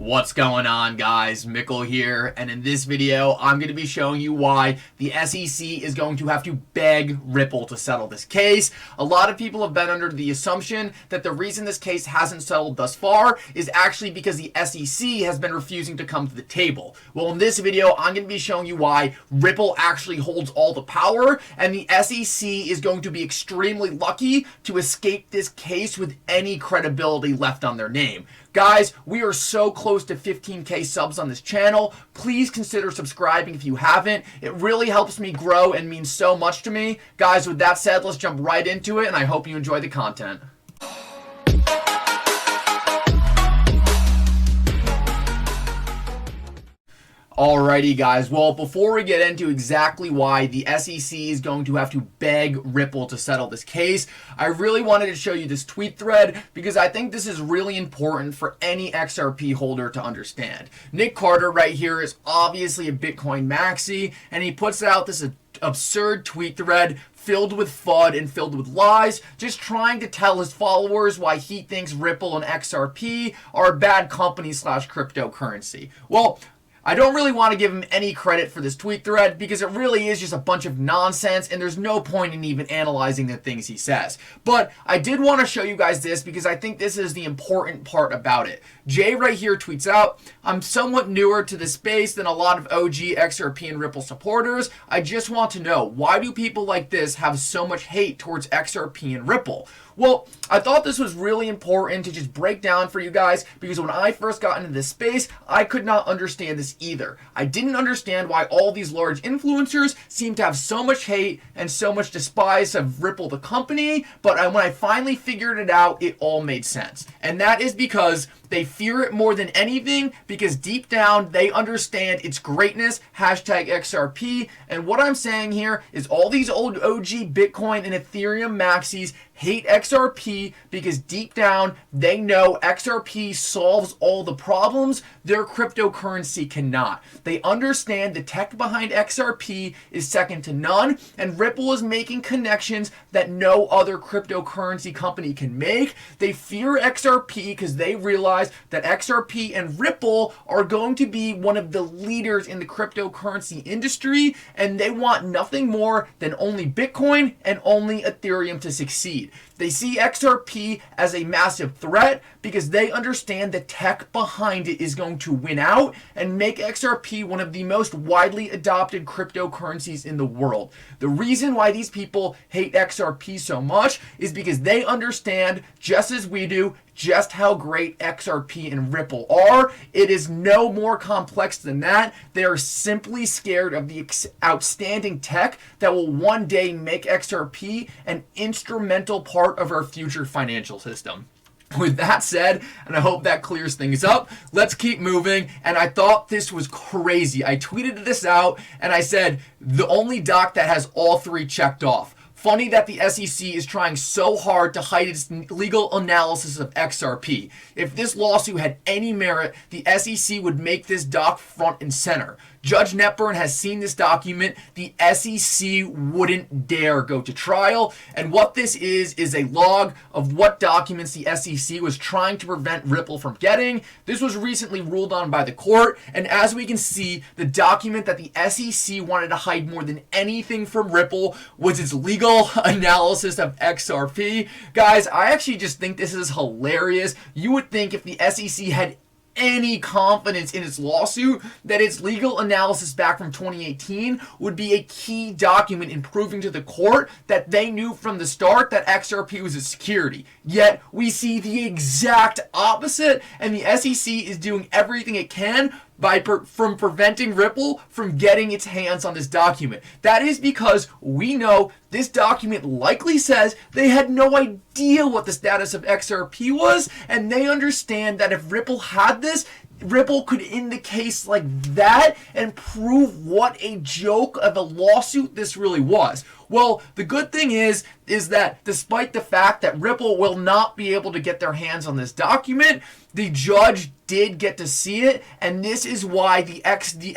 What's going on, guys? Mickle here, and in this video I'm going to be showing you why the SEC is going to have to beg Ripple to settle this case. A lot of people have been under the assumption that the reason this case hasn't settled thus far is actually because the SEC has been refusing to come to the table. Well, in this video I'm going to be showing you why Ripple actually holds all the power, and the SEC is going to be extremely lucky to escape this case with any credibility left on their name. Guys, we are so close to 15K subs on this channel. Please consider subscribing if you haven't. It really helps me grow and means so much to me. Guys, with that said, let's jump right into it, and I hope you enjoy the content. Alrighty guys, well, before we get into exactly why the SEC is going to have to beg Ripple to settle this case, I really wanted to show you this tweet thread because I think this is really important for any XRP holder to understand. Nick Carter right here is obviously a Bitcoin maxi, and he puts out this absurd tweet thread filled with FUD and filled with lies, just trying to tell his followers why he thinks Ripple and XRP are a bad company / cryptocurrency. Well, I don't really want to give him any credit for this tweet thread because it really is just a bunch of nonsense and there's no point in even analyzing the things he says. But I did want to show you guys this because I think this is the important part about it. Jay right here tweets out, "I'm somewhat newer to this space than a lot of OG XRP and Ripple supporters. I just want to know, why do people like this have so much hate towards XRP and Ripple?" Well, I thought this was really important to just break down for you guys because when I first got into this space, I could not understand this either. I didn't understand why all these large influencers seem to have so much hate and so much despise of Ripple the company, but when I finally figured it out, it all made sense. And that is because they fear it more than anything because deep down they understand its greatness, #XRP. And what I'm saying here is all these old OG Bitcoin and Ethereum maxis hate XRP because deep down they know XRP solves all the problems their cryptocurrency cannot. They understand the tech behind XRP is second to none, and Ripple is making connections that no other cryptocurrency company can make. They fear XRP because they realize that XRP and Ripple are going to be one of the leaders in the cryptocurrency industry, and they want nothing more than only Bitcoin and only Ethereum to succeed. They see XRP as a massive threat because they understand the tech behind it is going to win out and make XRP one of the most widely adopted cryptocurrencies in the world. The reason why these people hate XRP so much is because they understand, just as we do, just how great XRP and Ripple are. It is no more complex than that. They are simply scared of the outstanding tech that will one day make XRP an instrumental part of our future financial system. With that said, and I hope that clears things up, let's keep moving. And I thought this was crazy. I tweeted this out and I said, the only doc that has all three checked off. Funny that the SEC is trying so hard to hide its legal analysis of XRP. If this lawsuit had any merit, the SEC would make this doc front and center. Judge Netburn has seen this document. The SEC wouldn't dare go to trial. And what this is a log of what documents the SEC was trying to prevent Ripple from getting. This was recently ruled on by the court. And as we can see, the document that the SEC wanted to hide more than anything from Ripple was its legal analysis of XRP. Guys, I actually just think this is hilarious. You would think if the SEC had any confidence in its lawsuit that its legal analysis back from 2018 would be a key document in proving to the court that they knew from the start that XRP was a security. Yet we see the exact opposite, and the SEC is doing everything it can from preventing Ripple from getting its hands on this document. That is because we know this document likely says they had no idea what the status of XRP was, and they understand that if Ripple had this, Ripple could end the case like that and prove what a joke of a lawsuit this really was. Well, the good thing is is that despite the fact that Ripple will not be able to get their hands on this document, the judge did get to see it, and this is why the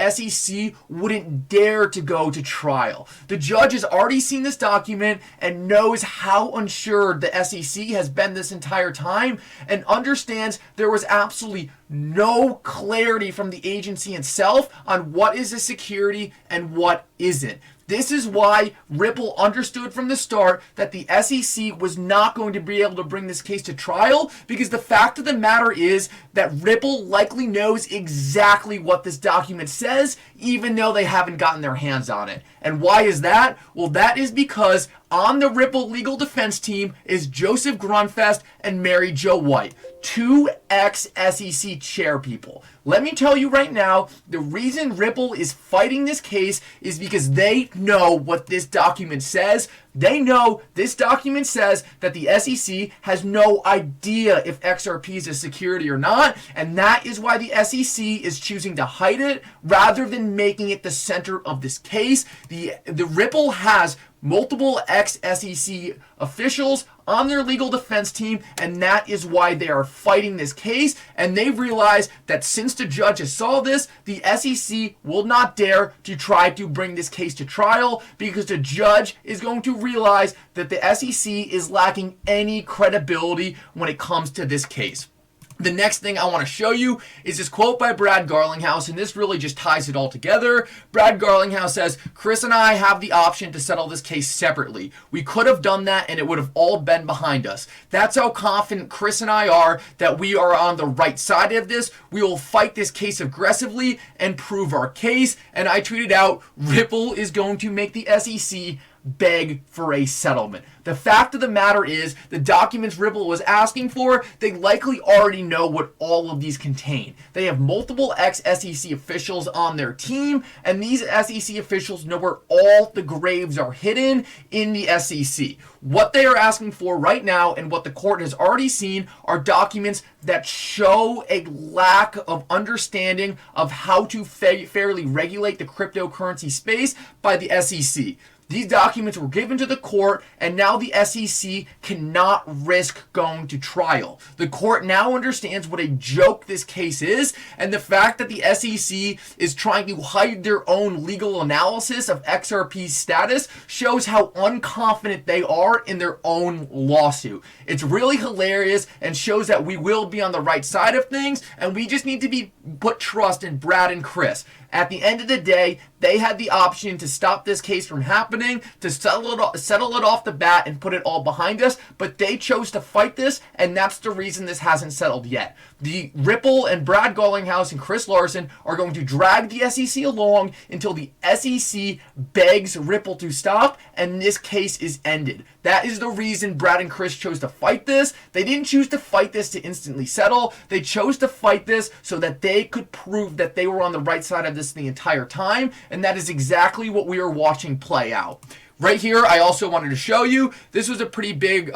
SEC wouldn't dare to go to trial. The judge has already seen this document and knows how unsure the SEC has been this entire time, and understands there was absolutely no clarity from the agency itself on what is a security and what isn't. This is why Ripple understood from the start that the SEC was not going to be able to bring this case to trial, because the fact of the matter is that Ripple likely knows exactly what this document says, even though they haven't gotten their hands on it. And why is that? Well, that is because on the Ripple legal defense team is Joseph Grunfest and Mary Jo White, two ex-SEC chair people. Let me tell you right now, the reason Ripple is fighting this case is because they know what this document says. They know this document says that the SEC has no idea if XRP is a security or not, and that is why the SEC is choosing to hide it rather than making it the center of this case. The Ripple has multiple ex-SEC officials on their legal defense team, and that is why they are fighting this case. And they've realized that since the judges saw this, the SEC will not dare to try to bring this case to trial, because the judge is going to realize that the SEC is lacking any credibility when it comes to this case. The next thing I want to show you is this quote by Brad Garlinghouse, and this really just ties it all together. Brad Garlinghouse says, "Chris and I have the option to settle this case separately. We could have done that and it would have all been behind us. That's how confident Chris and I are that we are on the right side of this. We will fight this case aggressively and prove our case." And I tweeted out, Ripple is going to make the SEC beg for a settlement. The fact of the matter is, the documents Ripple was asking for, they likely already know what all of these contain. They have multiple ex-SEC officials on their team, and these SEC officials know where all the graves are hidden in the SEC. What they are asking for right now, and what the court has already seen, are documents that show a lack of understanding of how to fairly regulate the cryptocurrency space by the SEC. These documents were given to the court, and now the SEC cannot risk going to trial. The court now understands what a joke this case is, and the fact that the SEC is trying to hide their own legal analysis of XRP's status shows how unconfident they are in their own lawsuit. It's really hilarious and shows that we will be on the right side of things, and we just need to put trust in Brad and Chris. At the end of the day, they had the option to stop this case from happening, to settle it off the bat and put it all behind us, but they chose to fight this, and that's the reason this hasn't settled yet. The Ripple and Brad Garlinghouse and Chris Larson are going to drag the SEC along until the SEC begs Ripple to stop and this case is ended. That is the reason Brad and Chris chose to fight this. They didn't choose to fight this to instantly settle. They chose to fight this so that they could prove that they were on the right side of this the entire time, and that is exactly what we are watching play out. Right here, I also wanted to show you, this was a pretty big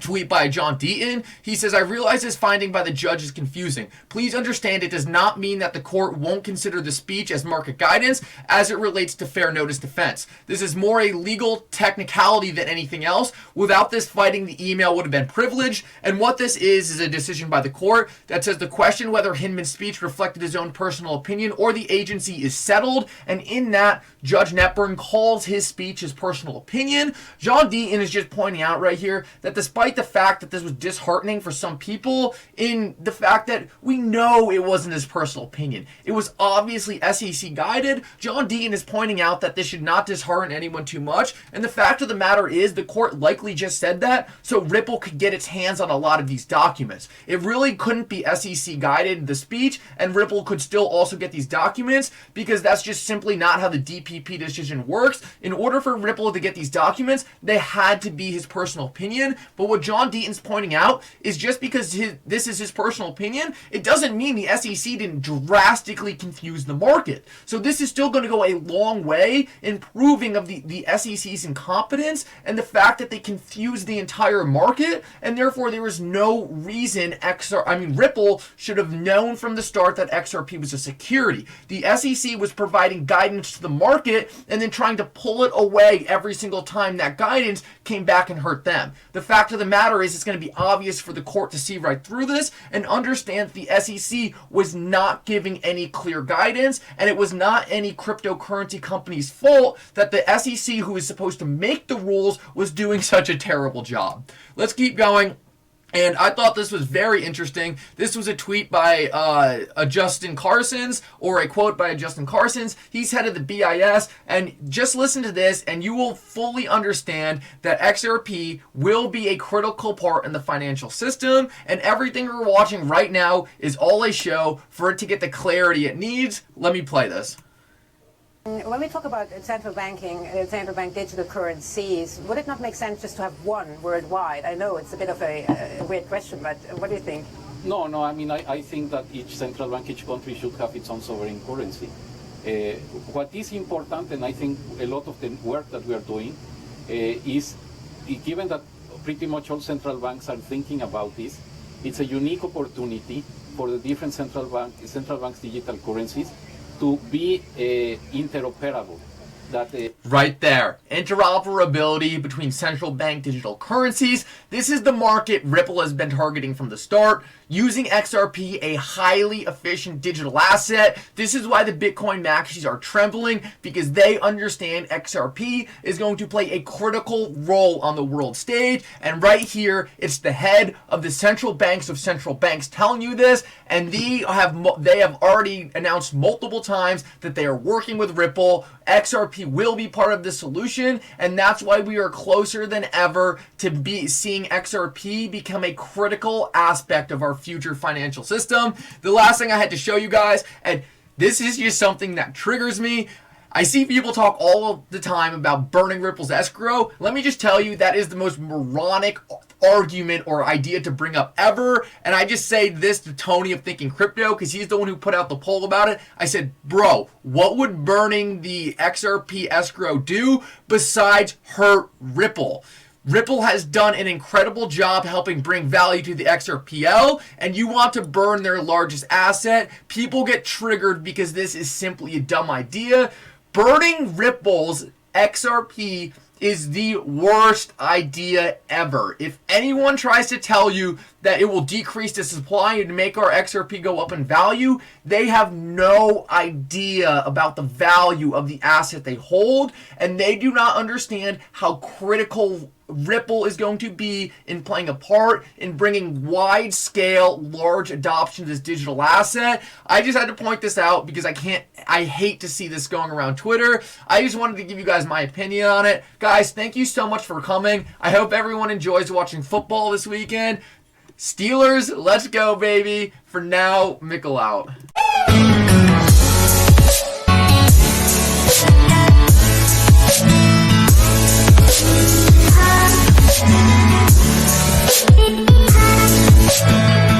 tweet by John Deaton. He says, "I realize this finding by the judge is confusing. Please understand it does not mean that the court won't consider the speech as market guidance as it relates to fair notice defense. This is more a legal technicality than anything else. Without this fighting, the email would have been privileged." And what this is a decision by the court that says the question whether Hinman's speech reflected his own personal opinion or the agency is settled. And in that, Judge Netburn calls his speech his personal opinion. John Deaton is just pointing out right here that despite the fact that this was disheartening for some people, in the fact that we know it wasn't his personal opinion, it was obviously SEC guided, John Deaton is pointing out that this should not dishearten anyone too much. And the fact of the matter is, the court likely just said that so Ripple could get its hands on a lot of these documents. It really couldn't be SEC guided, the speech, and Ripple could still also get these documents, because that's just simply not how the DPP decision works. In order for Ripple to get these documents, they had to be his personal opinion. But what what John Deaton's pointing out is just because this is his personal opinion, it doesn't mean the SEC didn't drastically confuse the market. So this is still going to go a long way in proving of the SEC's incompetence and the fact that they confused the entire market, and therefore there is no reason Ripple should have known from the start that XRP was a security. The SEC was providing guidance to the market and then trying to pull it away every single time that guidance came back and hurt them. The fact of the matter is it's going to be obvious for the court to see right through this and understand that the SEC was not giving any clear guidance, and it was not any cryptocurrency company's fault that the SEC, who is supposed to make the rules, was doing such a terrible job. Let's keep going. And I thought this was very interesting. This was a tweet by a Justin Carson's, or a quote by a Justin Carson's. He's head of the BIS, and just listen to this and you will fully understand that XRP will be a critical part in the financial system, and everything we're watching right now is all a show for it to get the clarity it needs. Let me play this. When we talk about central banking, central bank digital currencies, would it not make sense just to have one worldwide? I know it's a bit of a weird question, but what do you think? No, I mean, I think that each central bank, each country should have its own sovereign currency. What is important, and I think a lot of the work that we are doing, is given that pretty much all central banks are thinking about this, it's a unique opportunity for the different central banks' digital currencies to be interoperable. Right there. Interoperability between central bank digital currencies. This is the market Ripple has been targeting from the start. Using XRP, a highly efficient digital asset. This is why the Bitcoin maxis are trembling, because they understand XRP is going to play a critical role on the world stage. And right here, it's the head of the central banks of central banks telling you this, and they have already announced multiple times that they are working with Ripple. XRP will be part of the solution, and that's why we are closer than ever to seeing XRP become a critical aspect of our future financial system. The last thing I had to show you guys, and this is just something that triggers me. I see people talk all of the time about burning Ripple's escrow. Let me just tell you, that is the most moronic argument or idea to bring up ever. And I just say this to Tony of Thinking Crypto, because he's the one who put out the poll about it. I said, bro, what would burning the XRP escrow do besides hurt Ripple? Ripple has done an incredible job helping bring value to the XRPL, and you want to burn their largest asset. People get triggered because this is simply a dumb idea. Burning Ripple's XRP is the worst idea ever. If anyone tries to tell you that it will decrease the supply and make our XRP go up in value, they have no idea about the value of the asset they hold, and they do not understand how critical Ripple is going to be in playing a part in bringing wide-scale, large adoption to this digital asset. I just had to point this out because I hate to see this going around Twitter. I just wanted to give you guys my opinion on it. Guys, thank you so much for coming. I hope everyone enjoys watching football this weekend. Steelers, let's go, baby. For now, Mickle out. We'll be right back.